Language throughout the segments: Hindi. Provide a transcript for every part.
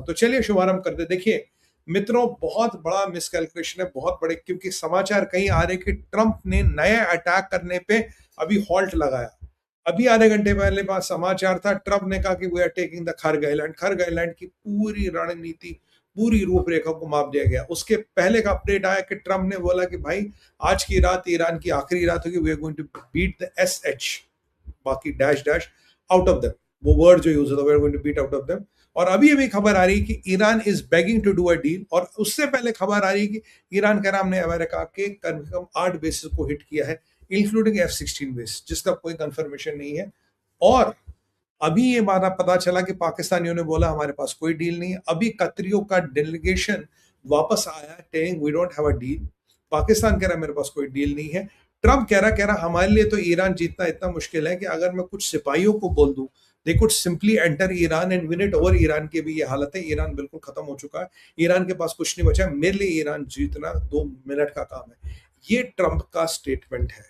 तो चलिए शुभारंभ करते। देखिए मित्रों, बहुत बड़ा मिसकैलकुलेशन है, बहुत बड़े, क्योंकि समाचार कहीं आ रहे कि ट्रंप ने नए अटैक करने पे अभी हॉल्ट लगाया। अभी आधे घंटे पहले पास समाचार था, ट्रंप ने कहा कि we are taking the Kharg island. Kharg island की पूरी रणनीति, पूरी रूपरेखा को माप दिया गया। उसके पहले का अपडेट आया कि ट्रंप ने बोला कि भाई आज की रात ईरान की आखिरी रात होगी, we are going to beat the SH, बाकी dash dash out of them, वो वर्ड जो यूज होता है, we are going to beat out of them. और अभी अभी खबर आ रही है कि Iran is begging to do a deal, और उससे पहले खबर आ रही है कि ईरान कह रहा हमने अमेरिका के कम से कम 8 बेसिस को हिट किया है, इंक्लूडिंग F-16 बेस, जिसका कोई कंफर्मेशन नहीं है। और अभी ये बात पता चला कि पाकिस्तानियों ने बोला हमारे पास कोई डील नहीं है। अभी कतरियों का डेलीगेशन वापस आया telling we don't have a deal. Pakistan कह रहा है मेरे पास कोई डील नहीं है। ट्रंप कह रहा हमारे लिए तो ईरान जीतना इतना मुश्किल है कि अगर मैं कुछ सिपाहियों को बोल दूं, they could simply enter Iran and win it over. Iran की भी ये हालत है, ईरान बिल्कुल खत्म हो चुका है, ईरान के पास कुछ नहीं बचा है, मेरे लिए ईरान जीतना 2 मिनट का काम है। ये ट्रंप का स्टेटमेंट है।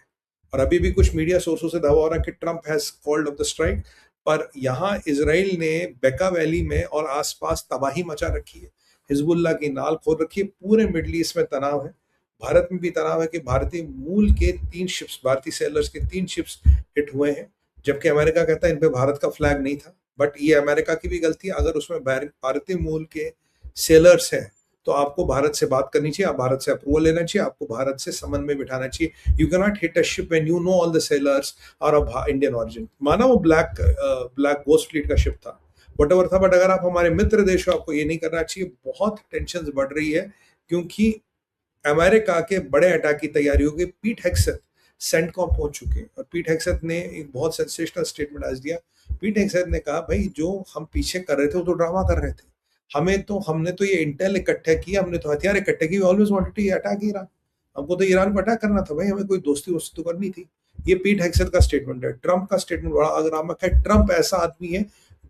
और अभी भी कुछ मीडिया सोर्सों से दावा हो रहा है कि Trump has called off the strike, पर यहाँ इसराइल ने बेका वैली में और आसपास तबाही मचा रखी है, हिजबुल्लाह की नाल खोल रखी है, पूरे मिडल ईस्ट में तनाव है। भारत में भी तनाव है कि भारतीय मूल के 3 शिप्स, भारतीय सेलर्स के 3 शिप्स हिट हुए हैं, जबकि अमेरिका कहता है इन पे भारत का फ्लैग नहीं था। बट ये अमेरिका की भी गलती है, अगर उसमें भारतीय मूल के सेलर्स हैं तो आपको भारत से बात करनी चाहिए, आप भारत से अप्रूवल लेना चाहिए, आपको भारत से समन में बिठाना चाहिए। You can not hit a ship when you know all the sailors are of Indian origin. माना वो ब्लैक गोस्ट फ्लीट का शिप था, वट एवर था, बट अगर आप हमारे मित्र देश हो आपको ये नहीं करना चाहिए। बहुत टेंशन बढ़ रही है क्योंकि अमेरिका के बड़े अटैक की तैयारी होगी। पीट हेग्सेथ सेंटकॉम पहुंच चुके हैं और पीट हेग्सेथ ने एक बहुत सेंसेशनल स्टेटमेंट आज दिया। पीट हेग्सेथ ने कहा भाई जो हम पीछे कर रहे थे वो तो ड्रामा कर रहे थे, हमने तो ये इंटेल इकट्ठा किया, हमने तो हथियार इकट्ठे किए, always wanted to attack Iran. हमको तो ईरान को अटैक करना था भाई, हमें कोई दोस्ती वोस्ती तो करनी थी। ये पीट हेग्सेथ का स्टेटमेंट है। ट्रंप का स्टेटमेंट बड़ा आक्रामक है। ट्रंप ऐसा आदमी है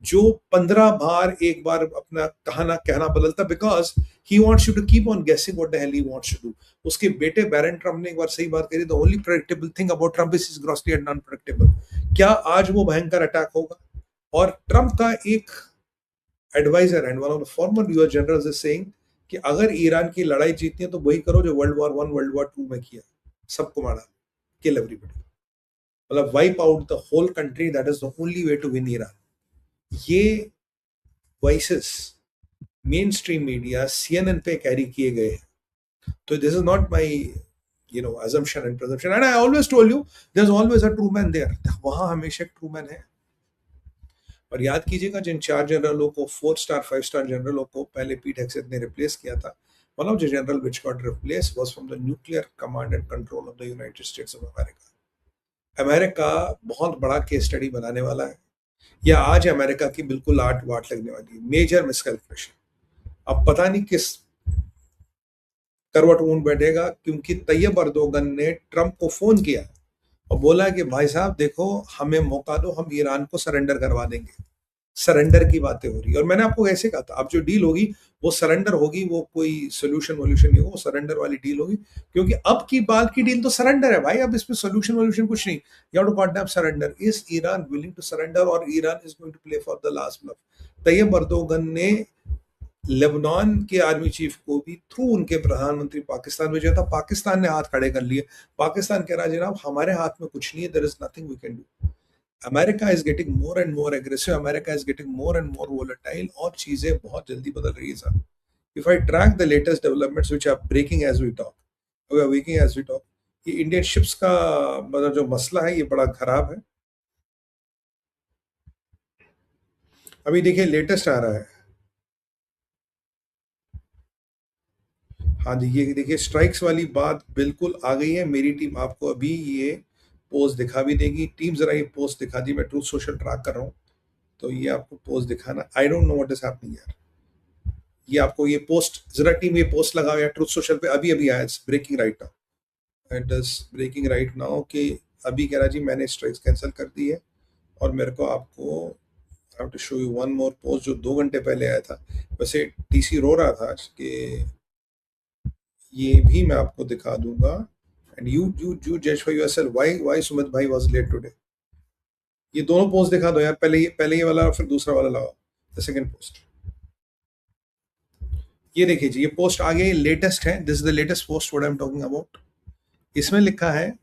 जो 15 बार एक बार अपना कहना बदलता, because he wants you to keep on guessing what the hell he wants to do. उसके बेटे बैरन ट्रंप ने एक बार सही बात कही, the only predictable thing about Trump is grossly and unpredictable. क्या आज वो भयंकर अटैक होगा? और ट्रंप का एक adviser and one of the former US generals is saying कि अगर ईरान की लड़ाई जीतनी है तो वही करो जो वर्ल्ड वॉर 2 में किया, सबको मारा, किल एवरीबॉडी, मतलब wipe out the whole country, that is the only way to win Iran. ये voices main stream media CNN पे कैरी किए गए हैं। तो this is not my assumption and presumption, and I always told you there's always a true man there, वहां हमेशा एक ट्रू मैन है। और याद कीजिएगा जिन 4 जनरलों को, 4 स्टार 5 स्टार जनरलों को पहले पीट हेग्सेथ ने रिप्लेस किया था, one of the general which got replace was from the nuclear command and control of the United states of America. America बहुत बड़ा केस स्टडी बनाने वाला है, या आज अमेरिका की बिल्कुल आठ वाट लगने वाली है। मेजर मिसकैलकुलेशन, अब पता नहीं किस करवट ऊन बैठेगा, क्योंकि तैयब अर्दोगन ने ट्रंप को फोन किया और बोला कि भाई साहब देखो हमें मौका दो, हम ईरान को सरेंडर करवा देंगे। सरेंडर की बातें हो रही है, और मैंने आपको ऐसे कहा था अब जो डील होगी वो सरेंडर होगी, वो कोई सोल्यूशन वोल्यूशन नहीं होगा, वो सरेंडर वाली डील होगी। क्योंकि अब की बात की डील तो सरेंडर है भाई, अब इसमें सोल्यूशन वोल्यूशन कुछ नहीं। You have to condemn surrender. Is Iran willing to surrender और Iran is going to play for the last bluff? Tayyip Erdogan ने लेबनान के आर्मी चीफ को भी थ्रू उनके प्रधानमंत्री पाकिस्तान भेजा था। पाकिस्तान ने हाथ खड़े कर लिए। पाकिस्तान कह रहा है जनाब हमारे हाथ में कुछ नहीं है, there is nothing we can do. America is getting more and more aggressive, America is getting more and more volatile, और चीजें बहुत जल्दी बदल रही है sir. If I track the latest developments which are breaking as we talk, we are waking as we talk, ये इंडियन शिप्स का मतलब जो मसला है ये बड़ा खराब है। अभी देखिए लेटेस्ट आ रहा है, हाँ जी, ये देखिए स्ट्राइक्स वाली बात बिल्कुल आ गई है। मेरी टीम आपको अभी ये पोस्ट दिखा भी देगी। टीम जरा ये पोस्ट दिखा दी, मैं ट्रूथ सोशल ट्रैक कर रहा हूँ तो ये आपको पोस्ट दिखाना। I don't know what is happening यार। ये आपको ये पोस्ट जरा टीम ये पोस्ट लगाओ यार ट्रूथ सोशल पे, अभी अभी आया, it's breaking right now, it is breaking right now कि अभी कह रहा जी मैंने स्ट्राइक्स कैंसिल कर दी है। और मेरे को आपको I have to show you one more post जो 2 घंटे पहले आया था। वैसे टीसी रो रहा था आज कि ये भी मैं आपको दिखा दूंगा, एंड यू जज फॉर योरसेल्फ व्हाई सुमित भाई वाज लेट टुडे। ये दोनों पोस्ट दिखा दो यार, पहले ये वाला और फिर दूसरा वाला लगाओ, द सेकंड पोस्ट। ये देखिए जी, ये पोस्ट आ गई, लेटेस्ट है, this is the latest post what I am talking about. इसमें लिखा है,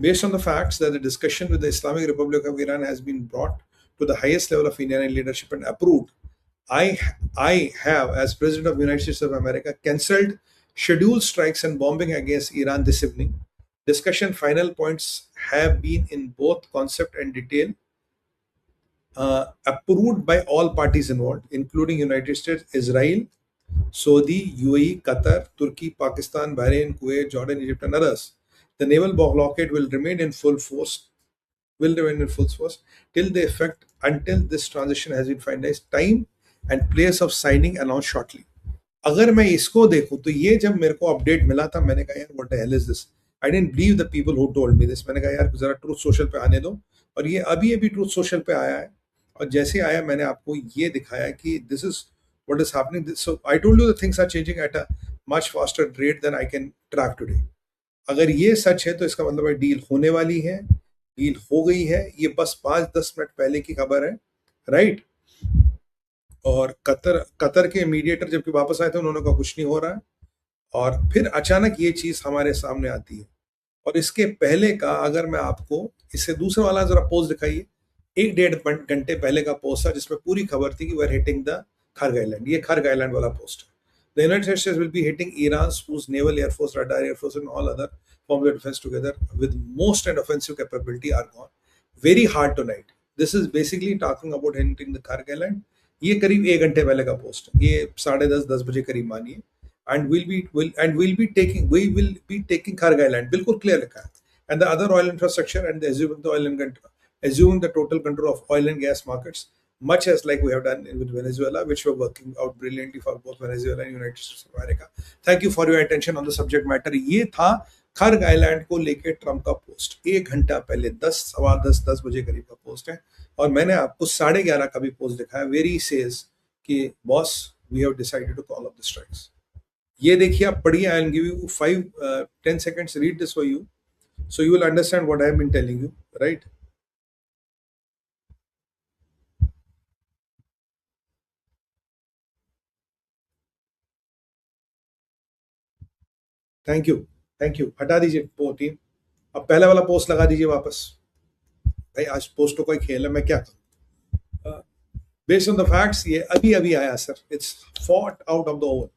based on the facts that the discussion with the Islamic Republic of Iran has been brought to the highest level of Indian leadership and approved, I I have, as President of the United States of America, cancelled scheduled strikes and bombing against Iran this evening. Discussion final points have been in both concept and detail approved by all parties involved, including United States, Israel, Saudi, UAE, Qatar, Turkey, Pakistan, Bahrain, Kuwait, Jordan, Egypt, and others. The naval blockade will remain in full force, till the effect until this transition has been finalized. Time and place of signing announced shortly. अगर मैं इसको देखूं तो ये जब मेरे को अपडेट मिला था, मैंने कहा यार what the hell is this, I didn't believe the people who told me this. मैंने कहा यार जरा ट्रूथ सोशल पे आने दो, और ये अभी अभी ट्रूथ सोशल पे आया है, और जैसे आया मैंने आपको ये दिखाया कि this is what is happening. So I told you the things are changing at a much faster rate than I can track today. अगर ये सच है तो इसका मतलब है डील होने वाली है, डील हो गई है, ये बस 5-10 मिनट पहले की खबर है, राइट। और कतर कतर के मीडिएटर जबकि वापस आए थे, उन्होंने कहा कुछ नहीं हो रहा है, और फिर अचानक ये चीज हमारे सामने आती है। और इसके पहले का अगर मैं आपको, इससे दूसरे वाला जरा पोस्ट दिखाइए, 1-1.5 घंटे पहले का पोस्ट था जिसमें पूरी खबर थी कि we are hitting the Kharg island. ये खर्ग आइलैंड वाला पोस्ट है। The United States will be hitting Iran whose naval, air force, radar, air force and all other forms of defense together with most and offensive capability are gone very hard tonight. This is basically talking about hitting the Kharg Island. ये करीब 1 घंटे पहले का पोस्ट है, ये 10:30 बजे करीब मानिए। and we will be taking Kharg Island, बिल्कुल क्लियर लिखा है, and the other oil infrastructure and assuming the total control of oil and gas markets, much as like we have done with Venezuela, which were working out brilliantly for both Venezuela and United States of America. Thank you for your attention on the subject matter. ये था खर्ग आइलैंड को लेके ट्रम्प का पोस्ट, 1 घंटा पहले 10, 10 बजे करीब का पोस्ट है। और मैंने आपको 11:30 का भी पोस्ट दिखाया, वेरी सेज कि boss we have decided to call off the strikes. ये देखिए, आप पढ़िए, I will give you 5-10 seconds, read this for you, so you will understand what I have been telling you, right? Thank you, thank you. हटा दीजिए टीम, अब पहला वाला पोस्ट लगा दीजिए वापस। भाई आज पोस्टों का ही खेल है, मैं क्या करूं। बेस्ड ऑन द फैक्ट्स, ये अभी अभी आया sir, it's fought out of the oven,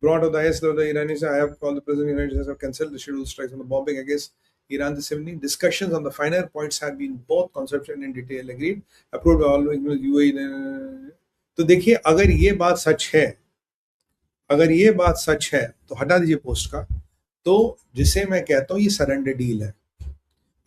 brought to the highest level of the Iranis. I have called the President of the United States have cancelled the scheduled strikes on the bombing against Iran this evening. Discussions on the finer points have been both conceptual and in detail agreed, approved by all UAE. तो देखिए, अगर ये बात सच है, अगर ये बात सच है तो हटा दीजिए पोस्ट का, तो जिसे मैं कहता हूँ ये सरेंडर डील है।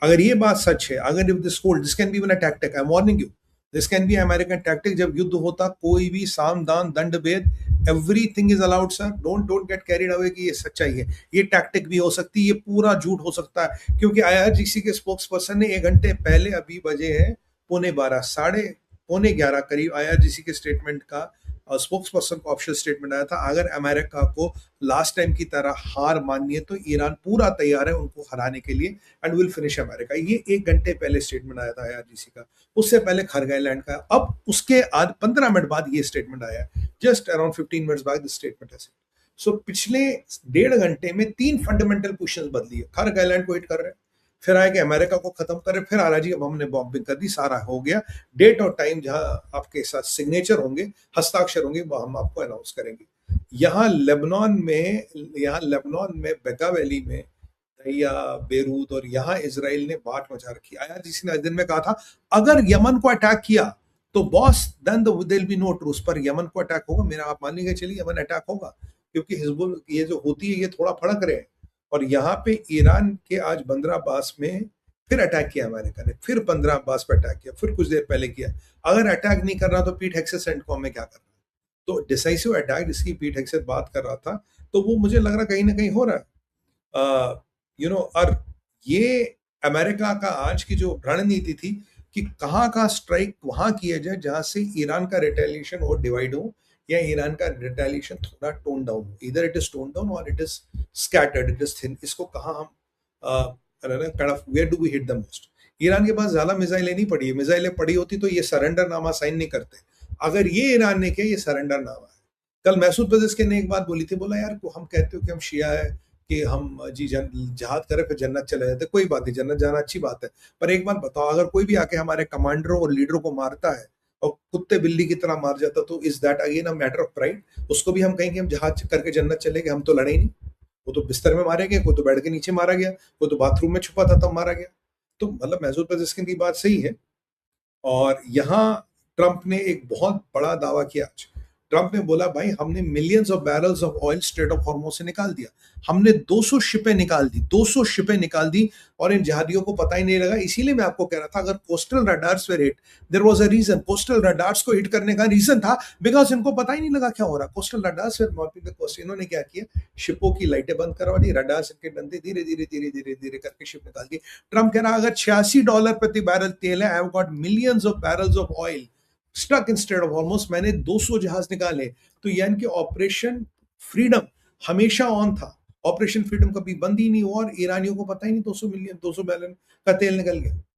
अगर ये बात सच है, अगर if this can be one tactic, I am warning you, this can be American tactic. जब युद्ध होता, कोई भी साम दान दंड भेद, everything is allowed sir, don't get carried away कि ये सच्चाई है। ये टैक्टिक भी हो सकती है, ये पूरा झूठ हो सकता है, क्योंकि आईआरजीसी के स्पोक्स पर्सन ने 1 घंटे पहले, अभी बजे हैं 11:15, 11:30 करीब, आईआरजीसी के स्टेटमेंट का स्पोक्स पर्सन का ऑफिशियल स्टेटमेंट आया था, अगर अमेरिका को लास्ट टाइम की तरह हार माननी है तो ईरान पूरा तैयार है उनको हराने के लिए, एंड विल फिनिश अमेरिका। ये 1 घंटे पहले स्टेटमेंट आया था आईआरजीसी का, उससे पहले खर्ग आइलैंड का। अब उसके आज 15 मिनट बाद ये स्टेटमेंट आया है, जस्ट अराउंड 15 मिनट्स बाद दिस स्टेटमेंट है। सो पिछले 1.5 घंटे में 3 फंडामेंटल पोजीशंस बदली है। खर्ग आइलैंड को हिट कर रहे हैं, फिर आए कि अमेरिका को खत्म कर रहे, फिर आ रहा जी अब हमने बॉम्बिंग कर दी, सारा हो गया। डेट और टाइम जहां आपके साथ सिग्नेचर होंगे, हस्ताक्षर होंगे, वो हम आपको अनाउंस करेंगे। यहाँ लेबनान में बेका वैली में या बेरूत, और यहाँ इसराइल ने बाट मचा रखी। आया जिसी ने दिन में कहा था अगर यमन को अटैक किया तो boss then there will be no truce, पर यमन को अटैक होगा, मेरा आप मान लीजिए, चलिए यमन अटैक होगा, क्योंकि हिजबुल ये जो होती है ये थोड़ा फड़क रहे हैं। और यहाँ पे ईरान के आज बंदर अब्बास में फिर अटैक किया अमेरिका ने, फिर बंदर अब्बास पे अटैक किया, फिर कुछ देर पहले किया। अगर अटैक नहीं कर रहा तो पीट हेक्सेस सेंड को हमें क्या करना। तो डिसाइसिव अटैक जिसकी पीट हेक्सेस बात कर रहा था, तो वो मुझे लग रहा कहीं ना कहीं हो रहा है, और ये अमेरिका का आज की जो रणनीति थी कि कहाँ का स्ट्राइक वहां किया जाए जहां से ईरान का रिटेलिएशन और डिवाइड हो, या ईरान का रिटेलिएशन थोड़ा टोन डाउन हो, इधर इट इज टोन डाउन और it is scattered, it is thin. इसको कहाँ हम kind of where do we hit the most. Iran के पास ज्यादा मिसाइलें नहीं पड़ी है, मिसाइलें पड़ी होती तो ये सरेंडर नामा साइन नहीं करते। अगर ये ईरान ने किया, ये सरेंडर नामा है। कल मैसूद पेजेस्किन ने एक बात बोली थी, बोला यार हम कहते हो कि हम शिया है, कि हम जी जिहाद करें फिर जन्नत चले जाते, कोई बात नहीं, जन्नत जाना अच्छी बात है, पर एक बात बताओ, अगर कोई भी आके हमारे कमांडरों और लीडरों को मारता है और कुत्ते बिल्ली की तरह मार जाता, तो is that again a matter of pride? उसको भी हम कहेंगे हम जहाज करके जन्नत चले गए, हम तो लड़े ही नहीं। वो तो बिस्तर में मारे गए, कोई तो बेड के नीचे मारा गया, कोई तो बाथरूम में छुपा था तब मारा गया। तो मतलब मैसूद पेजेस्किन की बात सही है। और यहाँ ट्रंप ने एक बहुत बड़ा दावा किया आज। ट्रंप ने बोला भाई हमने millions of barrels of oil straight of Hormuz से निकाल दिया। हमने 200 शिपें निकाल दी, 200 शिपें निकाल दी, और इन जिहादियों को पता ही नहीं लगा। इसीलिए मैं आपको कह रहा था, अगर coastal radars were hit, there was a reason. Coastal radars को हिट करने का रीजन था बिकॉज इनको पता ही नहीं लगा क्या हो रहा। Coastal radars were mopping the coast. इन्होंने क्या किया, शिपों की लाइटें बंद करवा दी, रडार्स इनके डंडे धीरे धीरे धीरे धीरे धीरे करके शिप निकाल दी। ट्रंप कह रहा अगर $86 प्रति बैरल तेल है, I have got millions of barrels of oil stuck instead of almost, मैंने 200 जहाज निकाले। तो यानी कि ऑपरेशन फ्रीडम हमेशा ऑन था। ऑपरेशन फ्रीडम कभी बंद ही नहीं हुआ, और ईरानियों को पता ही नहीं 200 मिलियन 200 बैरल का तेल निकल गया।